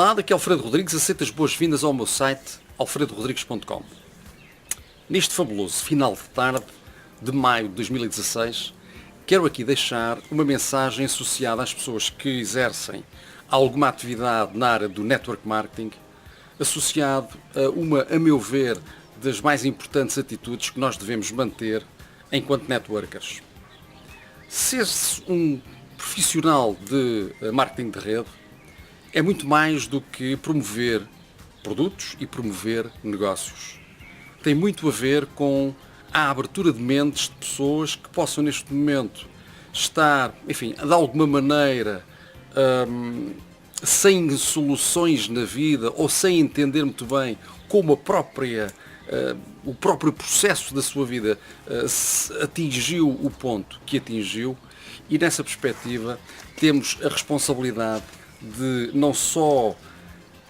Olá, daqui é Alfredo Rodrigues, aceito as boas-vindas ao meu site alfredorodrigues.com. Neste fabuloso final de tarde de maio de 2016, quero aqui deixar uma mensagem associada às pessoas que exercem alguma atividade na área do network marketing, associado a uma, a meu ver, das mais importantes atitudes que nós devemos manter enquanto networkers. Ser-se um profissional de marketing de rede é muito mais do que promover produtos e promover negócios. Tem muito a ver com a abertura de mentes de pessoas que possam neste momento estar, enfim, de alguma maneira sem soluções na vida ou sem entender muito bem como o próprio processo da sua vida atingiu o ponto que atingiu, e nessa perspectiva temos a responsabilidade de não só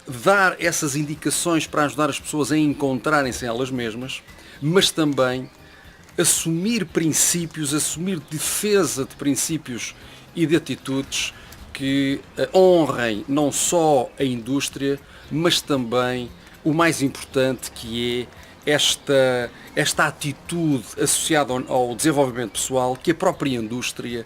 dar essas indicações para ajudar as pessoas a encontrarem-se elas mesmas, mas também assumir princípios, assumir defesa de princípios e de atitudes que honrem não só a indústria, mas também o mais importante, que é esta atitude associada ao desenvolvimento pessoal que a própria indústria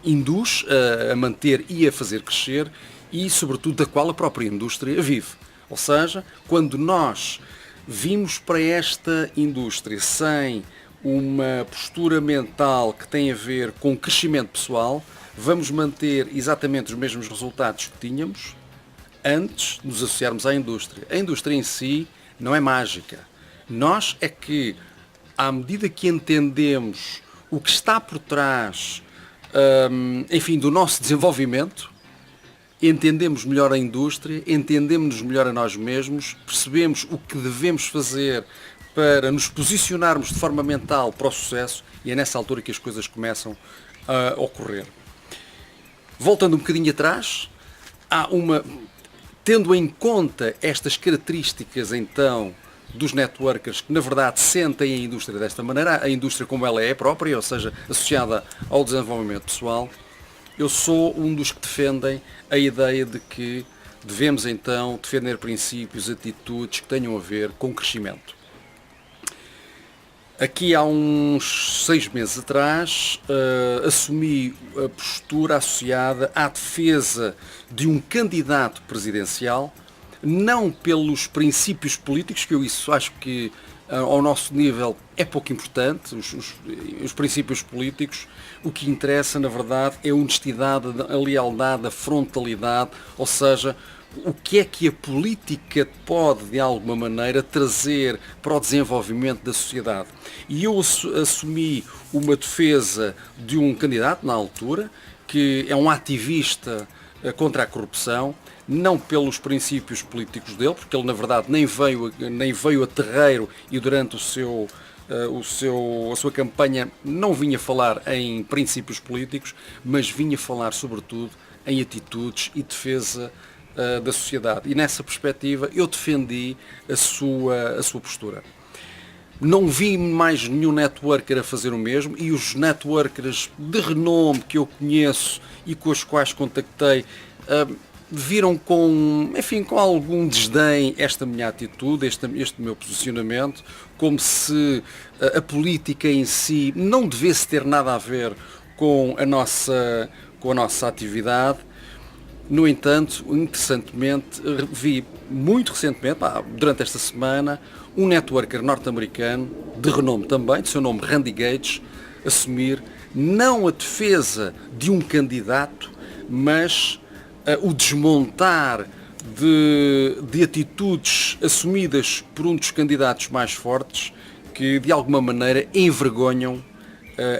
induz a manter e a fazer crescer, e sobretudo da qual a própria indústria vive. Ou seja, quando nós vimos para esta indústria sem uma postura mental que tem a ver com crescimento pessoal, vamos manter exatamente os mesmos resultados que tínhamos antes de nos associarmos à indústria. A indústria em si não é mágica. Nós é que, à medida que entendemos o que está por trás, enfim, do nosso desenvolvimento, entendemos melhor a indústria, entendemos melhor a nós mesmos, percebemos o que devemos fazer para nos posicionarmos de forma mental para o sucesso, e é nessa altura que as coisas começam a ocorrer. Voltando um bocadinho atrás, tendo em conta estas características então dos networkers que na verdade sentem a indústria desta maneira, a indústria como ela é própria, ou seja, associada ao desenvolvimento pessoal, eu sou um dos que defendem a ideia de que devemos então defender princípios, atitudes que tenham a ver com crescimento. Aqui há uns 6 meses atrás assumi a postura associada à defesa de um candidato presidencial, não pelos princípios políticos, que eu isso acho que ao nosso nível é pouco importante, os princípios políticos. O que interessa, na verdade, é a honestidade, a lealdade, a frontalidade, ou seja, o que é que a política pode, de alguma maneira, trazer para o desenvolvimento da sociedade. E eu assumi uma defesa de um candidato, na altura, que é um ativista contra a corrupção, não pelos princípios políticos dele, porque ele, na verdade, nem veio a terreiro e durante a sua campanha não vinha falar em princípios políticos, mas vinha falar, sobretudo, em atitudes e defesa da sociedade. E nessa perspectiva eu defendi a sua postura. Não vi mais nenhum networker a fazer o mesmo, e os networkers de renome que eu conheço e com os quais contactei viram com algum desdém esta minha atitude, este meu posicionamento, como se a política em si não devesse ter nada a ver com a nossa atividade. No entanto, interessantemente, vi muito recentemente, durante esta semana, um networker norte-americano, de renome também, de seu nome Randy Gates, assumir não a defesa de um candidato, mas o desmontar de atitudes assumidas por um dos candidatos mais fortes, que de alguma maneira envergonham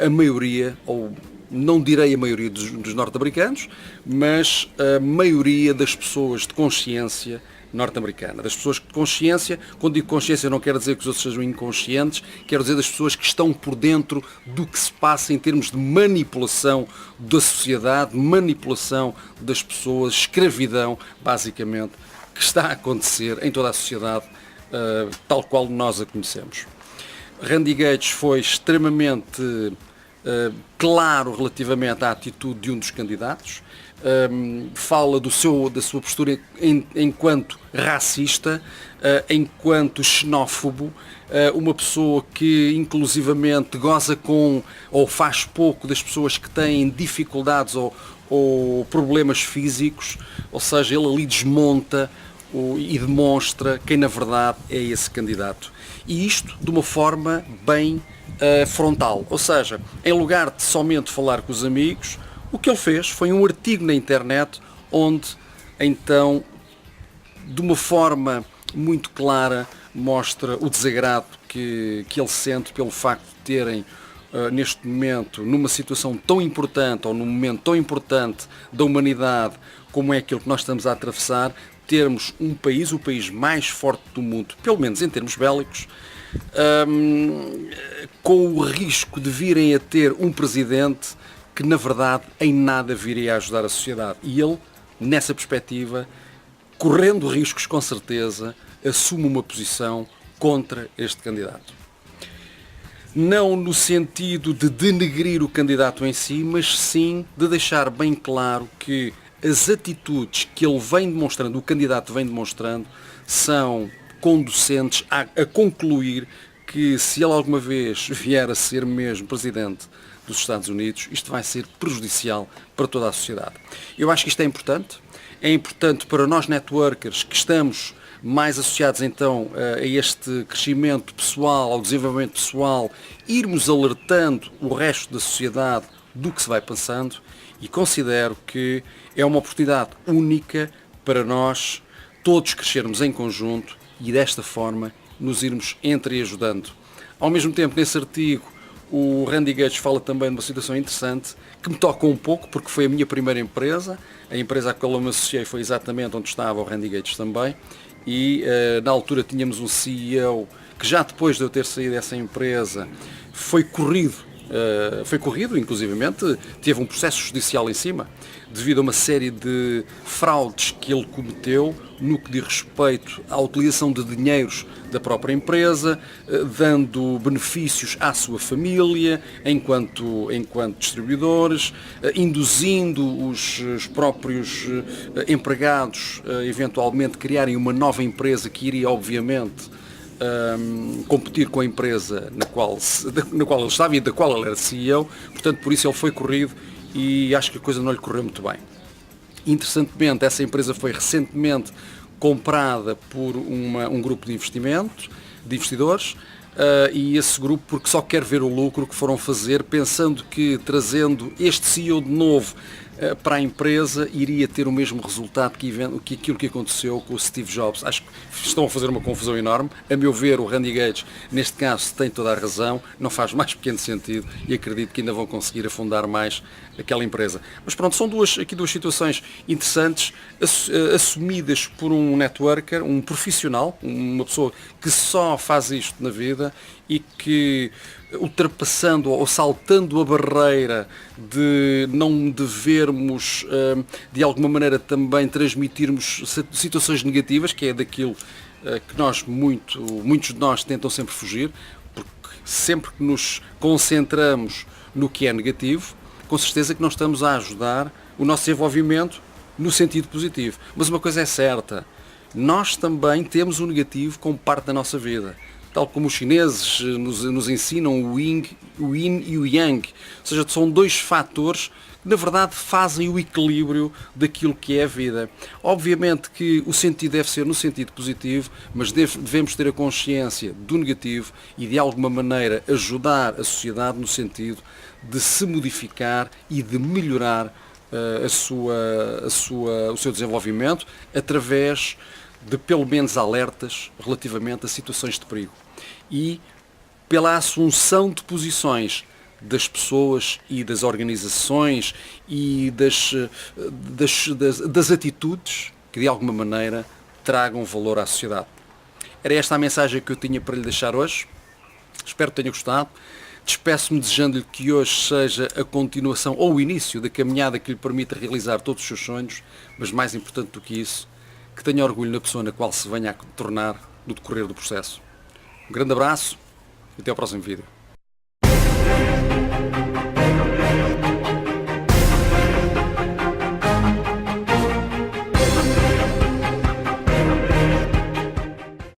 a maioria, ou não direi a maioria dos norte-americanos, mas a maioria das pessoas de consciência norte-americana. Das pessoas de consciência, quando digo consciência não quero dizer que os outros sejam inconscientes, quero dizer das pessoas que estão por dentro do que se passa em termos de manipulação da sociedade, manipulação das pessoas, escravidão, basicamente, que está a acontecer em toda a sociedade, tal qual nós a conhecemos. Randy Gates foi extremamente claro relativamente à atitude de um dos candidatos, fala da sua postura enquanto racista, enquanto xenófobo, uma pessoa que inclusivamente goza com ou faz pouco das pessoas que têm dificuldades ou problemas físicos, ou seja, ele ali desmonta e demonstra quem na verdade é esse candidato. E isto de uma forma bem frontal, ou seja, em lugar de somente falar com os amigos, o que ele fez foi um artigo na internet onde então, de uma forma muito clara, mostra o desagrado que ele sente pelo facto de terem neste momento, numa situação tão importante ou num momento tão importante da humanidade como é aquilo que nós estamos a atravessar, termos um país, o país mais forte do mundo, pelo menos em termos bélicos, com o risco de virem a ter um presidente que na verdade em nada viria a ajudar a sociedade. E ele, nessa perspectiva, correndo riscos com certeza, assume uma posição contra este candidato. Não no sentido de denegrir o candidato em si, mas sim de deixar bem claro que as atitudes que ele vem demonstrando, o candidato vem demonstrando, são conducentes a concluir que se ele alguma vez vier a ser mesmo presidente dos Estados Unidos, isto vai ser prejudicial para toda a sociedade. Eu acho que isto é importante para nós networkers que estamos mais associados então a este crescimento pessoal, ao desenvolvimento pessoal, irmos alertando o resto da sociedade do que se vai passando, e considero que é uma oportunidade única para nós todos crescermos em conjunto e desta forma nos irmos entreajudando. Ao mesmo tempo, nesse artigo, o Randy Gates fala também de uma situação interessante que me toca um pouco, porque foi a minha primeira empresa, a empresa à qual eu me associei foi exatamente onde estava o Randy Gates também, e na altura tínhamos um CEO que já depois de eu ter saído dessa empresa foi corrido, inclusivamente teve um processo judicial em cima, devido a uma série de fraudes que ele cometeu no que diz respeito à utilização de dinheiros da própria empresa, dando benefícios à sua família, enquanto distribuidores, induzindo os próprios empregados eventualmente criarem uma nova empresa que iria obviamente competir com a empresa na qual ele estava e da qual ele era CEO, portanto por isso ele foi corrido e acho que a coisa não lhe correu muito bem. Interessantemente, essa empresa foi recentemente comprada por um grupo de investidores, e esse grupo porque só quer ver o lucro que foram fazer, pensando que trazendo este CEO de novo para a empresa iria ter o mesmo resultado que aquilo que aconteceu com o Steve Jobs. Acho que estão a fazer uma confusão enorme. A meu ver, o Randy Gates, neste caso, tem toda a razão, não faz mais pequeno sentido e acredito que ainda vão conseguir afundar mais aquela empresa. Mas pronto, são duas situações interessantes, assumidas por um networker, um profissional, uma pessoa que só faz isto na vida e que, ultrapassando ou saltando a barreira de não devermos, de alguma maneira, também transmitirmos situações negativas, que é daquilo que muitos de nós tentam sempre fugir, porque sempre que nos concentramos no que é negativo, com certeza que não estamos a ajudar o nosso desenvolvimento no sentido positivo. Mas uma coisa é certa, nós também temos o negativo como parte da nossa vida. Tal como os chineses nos ensinam o yin e o yang. Ou seja, são dois fatores que na verdade fazem o equilíbrio daquilo que é a vida. Obviamente que o sentido deve ser no sentido positivo, mas devemos ter a consciência do negativo e de alguma maneira ajudar a sociedade no sentido de se modificar e de melhorar o seu desenvolvimento através de pelo menos alertas relativamente a situações de perigo e pela assunção de posições das pessoas e das organizações e das atitudes que de alguma maneira tragam valor à sociedade. Era esta a mensagem que eu tinha para lhe deixar hoje. Espero que tenha gostado. Despeço-me desejando-lhe que hoje seja a continuação ou o início da caminhada que lhe permita realizar todos os seus sonhos, mas mais importante do que isso, que tenha orgulho na pessoa na qual se venha a tornar no decorrer do processo. Um grande abraço e até ao próximo vídeo.